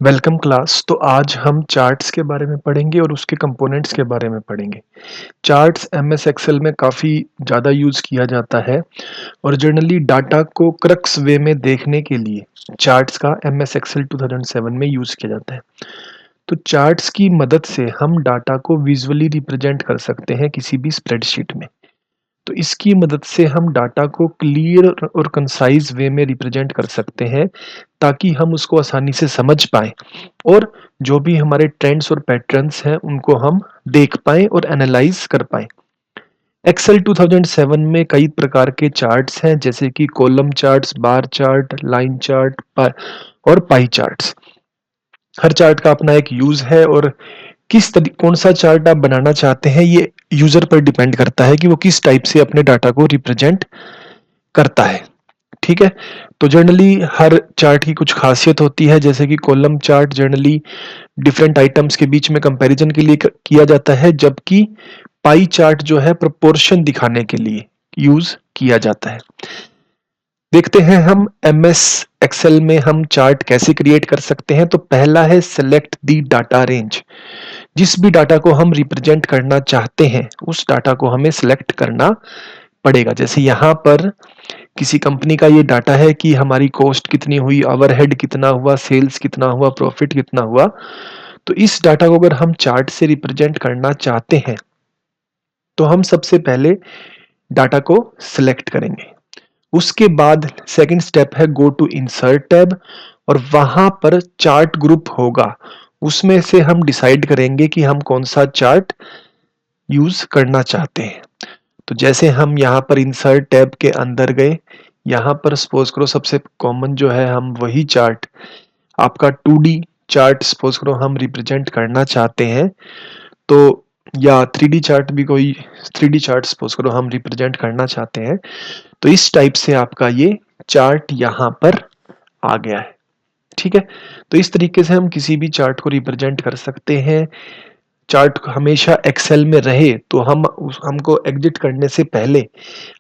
Welcome class. तो आज हम चार्ट्स के बारे में पढ़ेंगे और उसके कंपोनेंट्स के बारे में पढ़ेंगे। चार्ट्स एमएस एक्सेल में काफ़ी ज़्यादा यूज़ किया जाता है और जनरली डाटा को क्रक्स वे में देखने के लिए चार्ट्स का एमएस एक्सेल 2007 में यूज़ किया जाता है। तो चार्ट्स की मदद से हम डाटा को विजुअली रिप्रेजेंट कर सकते हैं किसी भी स्प्रेडशीट में। तो इसकी मदद से हम डाटा को क्लियर और कंसाइज वे में रिप्रेजेंट कर सकते हैं ताकि हम उसको आसानी से समझ पाएँ और जो भी हमारे ट्रेंड्स और पैटर्न्स हैं उनको हम देख पाएँ और एनालाइज कर पाएँ। एक्सेल 2007 में कई प्रकार के चार्ट्स हैं जैसे कि column charts, bar chart, line chart और पाई चार्ट्स। हर चार्ट का अपना एक यूज़ है और कौन सा चार्ट आप बनाना चाहते हैं ये यूज़र पर डिपेंड करता है कि वो किस टाइप से अपने डाटा को रिप्रेजेंट करता है। ठीक है? तो जनरली हर चार्ट की कुछ खासियत होती है जैसे कि column chart generally different items के बीच में कंपैरिजन के लिए किया जाता है, जबकि पाई चार्ट जो है प्रोपोर्शन दिखाने के लिए यूज किया जाता है। देखते हैं हम एमएस एक्सेल में हम चार्ट कैसे क्रिएट कर सकते हैं। तो पहला है सेलेक्ट दी डाटा रेंज। जिस भी डाटा को हम रिप्रेजेंट करना चाहते हैं उस डाटा को हमें सिलेक्ट करना पड़ेगा। जैसे यहाँ पर किसी कंपनी का ये डाटा है कि हमारी कॉस्ट कितनी हुई, ओवरहेड कितना हुआ, सेल्स कितना हुआ, प्रॉफिट कितना हुआ। तो इस डाटा को अगर हम चार्ट से रिप्रेजेंट करना चाहते हैं तो हम सबसे पहले डाटा को सिलेक्ट करेंगे। उसके बाद सेकंड स्टेप है गो टू इंसर्ट टैब और वहां पर चार्ट ग्रुप होगा। उसमें से हम डिसाइड करेंगे कि हम कौन सा चार्ट यूज करना चाहते हैं। तो जैसे हम यहाँ पर इंसर्ट टैब के अंदर गए, यहाँ पर सपोज करो सबसे कॉमन जो है हम वही चार्ट आपका 2D चार्ट सपोज करो हम रिप्रेजेंट करना चाहते हैं। तो या 3D चार्ट भी कोई 3D चार्ट सपोज करो हम रिप्रेजेंट करना चाहते हैं तो इस टाइप से आपका ये चार्ट यहाँ पर आ गया है। ठीक है? तो इस तरीके से हम किसी भी चार्ट को रिप्रेजेंट कर सकते हैं। चार्ट हमेशा एक्सेल में रहे तो हमको एग्जिट करने से पहले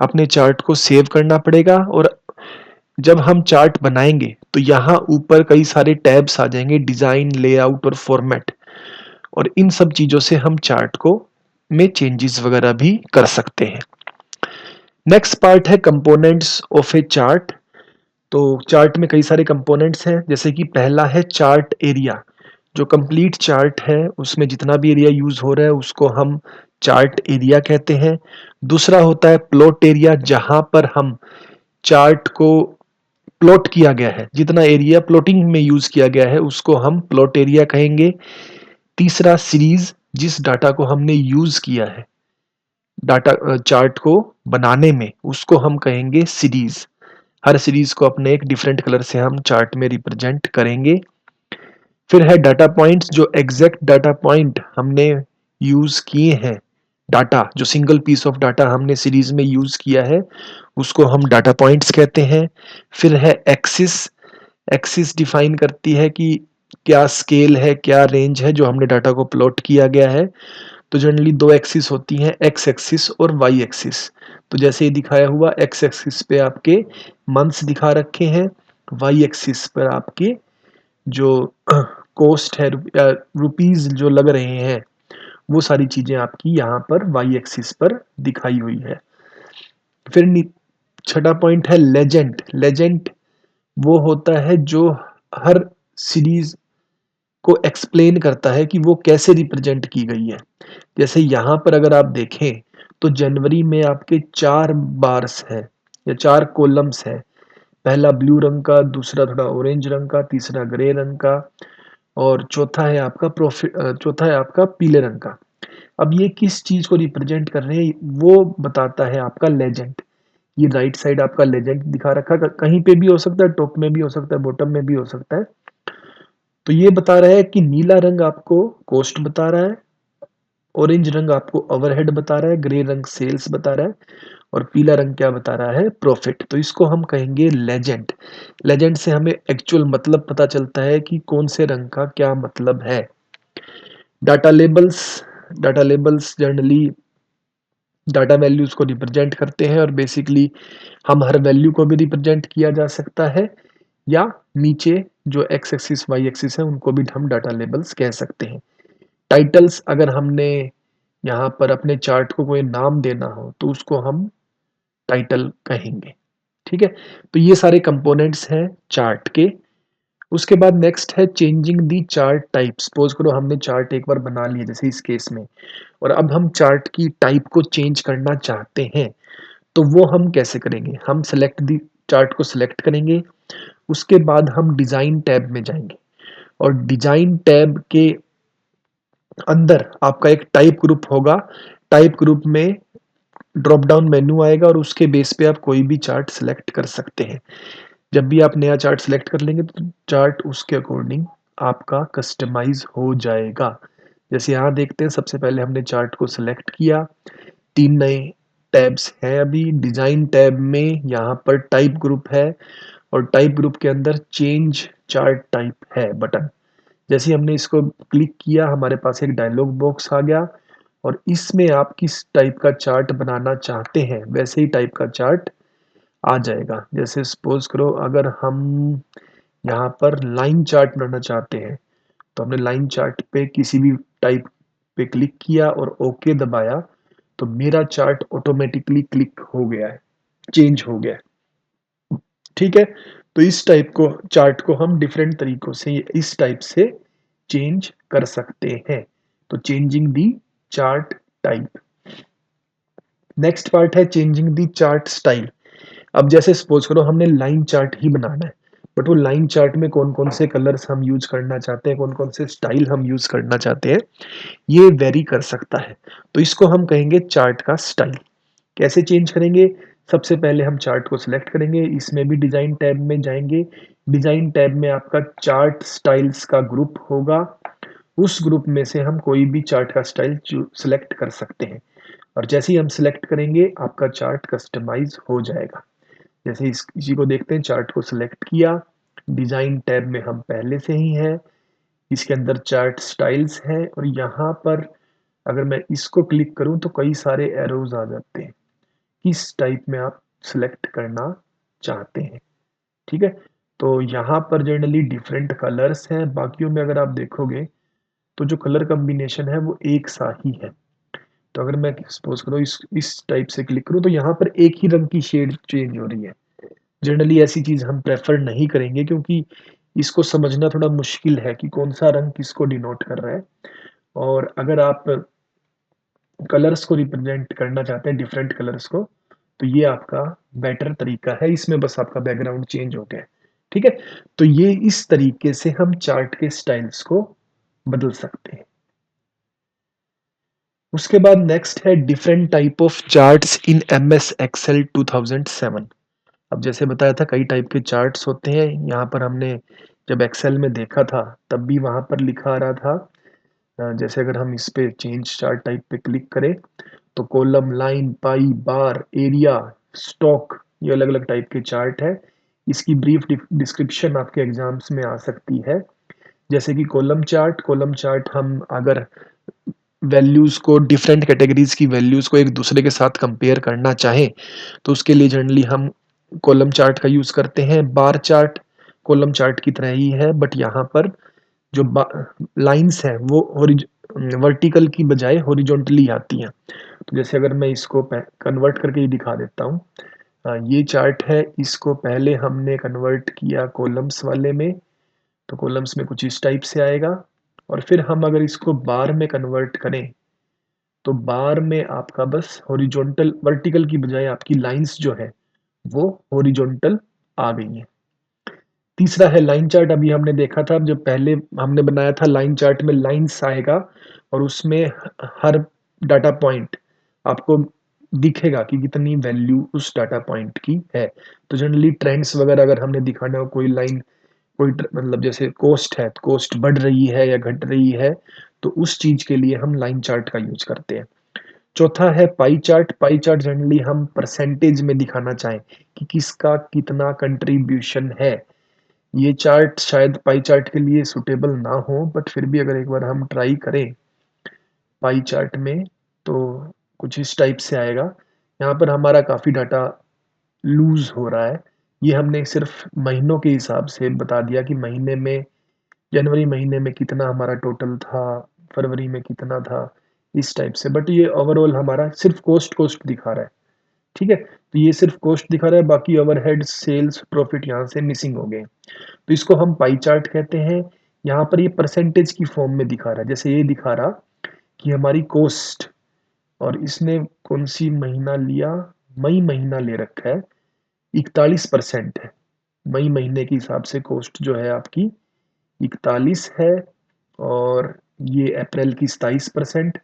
अपने चार्ट को सेव करना पड़ेगा और जब हम चार्ट बनाएंगे तो यहाँ ऊपर कई सारे टैब्स आ जाएंगे, डिजाइन, लेआउट और फॉर्मेट। और इन सब चीजों से हम चार्ट को में चेंजेस वगैरह भी कर सकते हैं। नेक्स्ट पार्ट है कंपोनेंट्स ऑफ ए चार्ट। तो चार्ट में कई सारे कंपोनेंट्स हैं जैसे कि पहला है चार्ट एरिया। जो कंप्लीट चार्ट है उसमें जितना भी एरिया यूज हो रहा है उसको हम चार्ट एरिया कहते हैं। दूसरा होता है प्लॉट एरिया, जहां पर हम चार्ट को प्लॉट किया गया है, जितना एरिया प्लॉटिंग में यूज किया गया है उसको हम प्लॉट एरिया कहेंगे। तीसरा सीरीज, जिस डाटा को हमने यूज किया है डाटा चार्ट को बनाने में उसको हम कहेंगे सीरीज। हर सीरीज को अपने एक डिफरेंट कलर से हम चार्ट में रिप्रेजेंट करेंगे। फिर है डाटा पॉइंट्स, जो एग्जैक्ट डाटा पॉइंट हमने यूज किए हैं, डाटा जो सिंगल पीस ऑफ डाटा हमने सीरीज में यूज किया है उसको हम डाटा पॉइंट्स कहते हैं। फिर है एक्सिस। एक्सिस डिफाइन करती है कि क्या स्केल है, क्या रेंज है जो हमने डाटा को प्लॉट किया गया है। तो जनरली दो एक्सिस होती हैं, एक्स एक्सिस और वाई एक्सिस। तो जैसे ये दिखाया हुआ, एक्स एक्सिस पे आपके मंथ्स दिखा रखे हैं, वाई एक्सिस पर आपके जो कॉस्ट है रुपीज जो लग रहे हैं वो सारी चीजें आपकी यहाँ पर वाई एक्सिस पर दिखाई हुई है। फिर छठा पॉइंट है लेजेंड। लेजेंड वो होता है जो हर सीरीज को एक्सप्लेन करता है कि वो कैसे रिप्रेजेंट की गई है। जैसे यहाँ पर अगर आप देखें तो जनवरी में आपके 4 बार्स हैं या 4 कॉलम्स हैं। पहला ब्लू रंग का, दूसरा थोड़ा ऑरेंज रंग का, तीसरा ग्रे रंग का और चौथा है आपका पीले रंग का। अब ये किस चीज को रिप्रेजेंट कर रहे हैं वो बताता है आपका लेजेंड। ये राइट साइड आपका लेजेंड दिखा रखा, कहीं पे भी हो सकता है, टॉप में भी हो सकता है, बॉटम में भी हो सकता है। तो ये बता रहा है कि नीला रंग आपको कॉस्ट बता रहा है, ऑरेंज रंग आपको ओवरहेड बता रहा है, ग्रे रंग सेल्स बता रहा है और पीला रंग क्या बता रहा है, प्रॉफिट। तो इसको हम कहेंगे लेजेंड। लेजेंड से हमें एक्चुअल मतलब पता चलता है कि कौन से रंग का क्या मतलब है। Data labels. Data labels generally data values को रिप्रेजेंट करते हैं और बेसिकली हम हर वैल्यू को भी रिप्रेजेंट किया जा सकता है या नीचे जो एक्स एक्सिस वाई एक्सिस है उनको भी हम डाटा लेबल्स कह सकते हैं। टाइटल्स अगर हमने यहाँ पर अपने चार्ट को कोई नाम देना हो तो उसको हम टाइटल कहेंगे। ठीक है, तो ये सारे कंपोनेंट्स हैं चार्ट के। उसके बाद नेक्स्ट है changing the chart type. Suppose करो हमने चार्ट एक बार बना लिया जैसे इस केस में, और अब हम चार्ट की टाइप को चेंज करना चाहते हैं, तो वो हम कैसे करेंगे? हम सेलेक्ट दी चार्ट को सिलेक्ट करेंगे, उसके बाद हम डिजाइन टैब में जाएंगे, और डिजाइन टैब के अंदर आपका एक टाइप ग्रुप होगा। टाइप ग्रुप में ड्रॉप डाउन मेन्यू आएगा और उसके बेस पे आप कोई भी चार्ट सिलेक्ट कर सकते हैं। जब भी आप नया चार्ट सिलेक्ट कर लेंगे तो चार्ट उसके अकॉर्डिंग आपका कस्टमाइज हो जाएगा। जैसे यहाँ देखते हैं, सबसे पहले हमने चार्ट को सिलेक्ट किया, 3 नए टैब्स हैं अभी। डिजाइन टैब में यहाँ पर टाइप ग्रुप है, और टाइप ग्रुप के अंदर चेंज चार्ट टाइप है बटन। जैसे ही हमने इसको क्लिक किया हमारे पास एक डायलॉग बॉक्स आ गया, और इसमें आप किस टाइप का चार्ट बनाना चाहते हैं वैसे ही टाइप का चार्ट आ जाएगा। जैसे सपोज करो अगर हम यहाँ पर लाइन चार्ट बनाना चाहते हैं, तो हमने लाइन चार्ट पे किसी भी टाइप पे क्लिक किया और ओके दबाया, तो मेरा चार्ट ऑटोमेटिकली क्लिक हो गया है, चेंज हो गया है। ठीक है, तो इस टाइप को चार्ट को हम डिफरेंट तरीकों से इस टाइप से चेंज कर सकते हैं। तो changing the chart type. Next part है चेंजिंग दी चार्ट स्टाइल। अब जैसे सपोज करो हमने लाइन चार्ट ही बनाना है, बट वो लाइन चार्ट में कौन कौन से कलर्स हम यूज करना चाहते हैं, कौन कौन से स्टाइल हम यूज करना चाहते हैं, ये वेरी कर सकता है। तो इसको हम कहेंगे चार्ट का स्टाइल। कैसे चेंज करेंगे? सबसे पहले हम चार्ट को सिलेक्ट करेंगे, इसमें भी डिजाइन टैब में जाएंगे। डिजाइन टैब में आपका चार्ट स्टाइल्स का ग्रुप होगा, उस ग्रुप में से हम कोई भी चार्ट का स्टाइल सिलेक्ट कर सकते हैं, और जैसे ही हम सिलेक्ट करेंगे आपका चार्ट कस्टमाइज हो जाएगा। जैसे इसी को देखते हैं, चार्ट को सिलेक्ट किया, डिजाइन टैब में हम पहले से ही हैं, इसके अंदर चार्ट स्टाइल्स है, और यहाँ पर अगर मैं इसको क्लिक करूं तो कई सारे एरोज आ जाते हैं, किस टाइप में आप सिलेक्ट करना चाहते हैं। ठीक है, तो यहाँ पर जनरली डिफरेंट कलर्स हैं, बाकियों में अगर आप देखोगे तो जो कलर कॉम्बिनेशन है वो एक सा ही है। तो अगर मैं सपोज करो इस टाइप से क्लिक करूं तो यहाँ पर एक ही रंग की शेड चेंज हो रही है। जनरली ऐसी चीज हम प्रेफर नहीं करेंगे, क्योंकि इसको समझना थोड़ा मुश्किल है कि कौन सा रंग किसको डिनोट कर रहा है। और अगर आप कलर्स को रिप्रेजेंट करना चाहते हैं, डिफरेंट कलर्स को, तो ये आपका बेटर तरीका है, इसमें बस आपका बैकग्राउंड चेंज हो गया है। ठीक है, तो ये इस तरीके से हम चार्ट के स्टाइल्स को बदल सकते हैं। उसके बाद नेक्स्ट है different type of charts in M S Excel 2007। अब जैसे बताया था कई टाइप के चार्ट्स होते हैं, यहाँ पर हमने जब एक्सेल में देखा था तब भी वहां पर लिखा आ रहा था। जैसे अगर हम इस पे चेंज चार्ट टाइप पे क्लिक करें तो कॉलम, लाइन, पाई, बार, एरिया, स्टॉक, ये अलग अलग टाइप के चार्ट है। इसकी ब्रीफ डिस्क्रिप्शन आपके एग्जाम्स में आ सकती है। जैसे कि कॉलम चार्ट हम अगर वैल्यूज को, डिफरेंट कैटेगरीज की वैल्यूज को एक दूसरे के साथ कंपेयर करना चाहें तो उसके लिए जनरली हम कॉलम चार्ट का यूज करते हैं। बार चार्ट कॉलम चार्ट की तरह ही है, बट यहाँ पर जो लाइंस हैं वो वर्टिकल की बजाय हॉरिजॉन्टली आती हैं। तो जैसे अगर मैं इसको कन्वर्ट करके ही दिखा देता हूँ, ये चार्ट है, इसको पहले हमने कन्वर्ट किया कॉलम्स वाले में, तो कॉलम्स में कुछ इस टाइप से आएगा। और फिर हम अगर इसको बार में कन्वर्ट करें तो बार में आपका बस हॉरिजॉन्टल, वर्टिकल की बजाय आपकी लाइंस जो है वो हॉरिजॉन्टल आ गई हैं। तीसरा है लाइन चार्ट। अभी हमने देखा था, जब पहले हमने बनाया था लाइन चार्ट में लाइंस आएगा और उसमें हर डाटा पॉइंट आपको दिखेगा कि कितनी वैल्यू उस डाटा पॉइंट की है। तो जनरली ट्रेंड्स वगैरह अगर हमने दिखाना हो, कोई लाइन, कोई मतलब जैसे कोस्ट है, कोस्ट बढ़ रही है या घट रही है, तो उस चीज के लिए हम लाइन चार्ट का यूज करते हैं। चौथा है pie chart. Pie chart generally हम परसेंटेज में दिखाना चाहें कि किसका कितना कंट्रीब्यूशन है। ये चार्ट शायद पाई चार्ट के लिए सुटेबल ना हो, बट फिर भी अगर एक बार हम ट्राई करें पाई चार्ट में तो कुछ इस टाइप से आएगा। यहाँ पर हमारा काफ़ी डाटा लूज हो रहा है, ये हमने सिर्फ महीनों के हिसाब से बता दिया कि महीने में जनवरी महीने में कितना हमारा टोटल था, फरवरी में कितना था, इस टाइप से। बट ये ओवरऑल हमारा सिर्फ कॉस्ट दिखा रहा है, ठीक है? तो ये सिर्फ कॉस्ट दिखा रहा है, बाकी ओवरहेड्स, सेल्स, प्रॉफिट यहाँ से मिसिंग हो गए। तो इसको हम पाई चार्ट कहते हैं। यहाँ पर ये परसेंटेज की फॉर्म में दिखा रहा है, जैसे ये दिखा रहा कि हमारी कॉस्ट, और इसने कौन सी महीना लिया, मई महीना ले रखा है, 41% है। मई महीने के हिसाब से कॉस्ट जो है आपकी 41 है, और ये अप्रैल की 27%,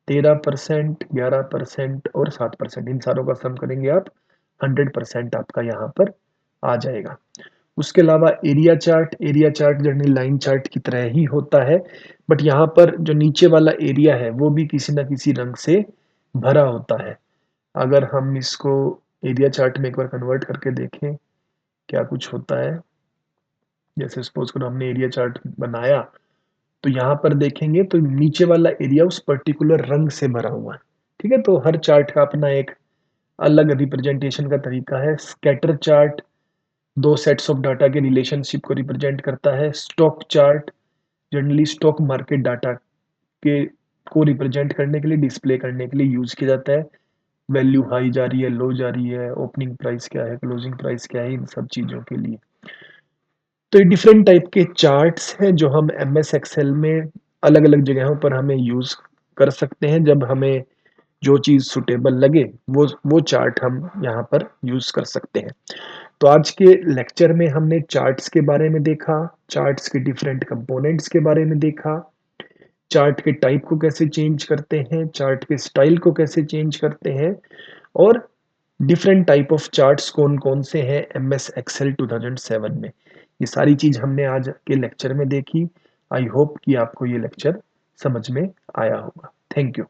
13%, 11% और 7%, इन सारों का सम करेंगे आप, 100% आपका यहाँ पर आ जाएगा। उसके अलावा area chart generally line chart की तरह ही होता है, बट यहाँ पर जो नीचे वाला एरिया है वो भी किसी ना किसी रंग से भरा होता है। अगर हम इसको एरिया चार्ट में एक बार कन्वर्ट करके देखें क्या कुछ होता है, जैसे सपोज करो हमने एरिया चार्ट बनाया, तो यहाँ पर देखेंगे तो नीचे वाला एरिया उस पर्टिकुलर रंग से भरा हुआ है, ठीक है? तो हर चार्ट का अपना एक अलग रिप्रेजेंटेशन का तरीका है। स्कैटर चार्ट दो सेट्स ऑफ डाटा के रिलेशनशिप को रिप्रेजेंट करता है। Stock chart generally stock market data के को रिप्रेजेंट करने के लिए, डिस्प्ले करने के लिए यूज किया जाता है। वैल्यू हाई जा रही है, लो जा रही है, ओपनिंग प्राइस क्या है, क्लोजिंग प्राइस क्या है, इन सब चीज़ों के लिए। तो ये डिफरेंट टाइप के चार्ट्स हैं जो हम एमएस एक्सेल में अलग अलग जगहों पर हमें यूज़ कर सकते हैं। जब हमें जो चीज़ सुटेबल लगे वो चार्ट हम यहाँ पर यूज़ कर सकते हैं। तो आज के लेक्चर में हमने चार्ट्स के बारे में देखा, चार्ट्स के डिफरेंट कंपोनेंट्स के बारे में देखा, चार्ट के टाइप को कैसे चेंज करते हैं, चार्ट के स्टाइल को कैसे चेंज करते हैं, और डिफरेंट टाइप ऑफ चार्ट्स कौन-कौन से हैं एमएस एक्सेल 2007 में। ये सारी चीज़ हमने आज के लेक्चर में देखी। आई होप कि आपको ये लेक्चर समझ में आया होगा। Thank you.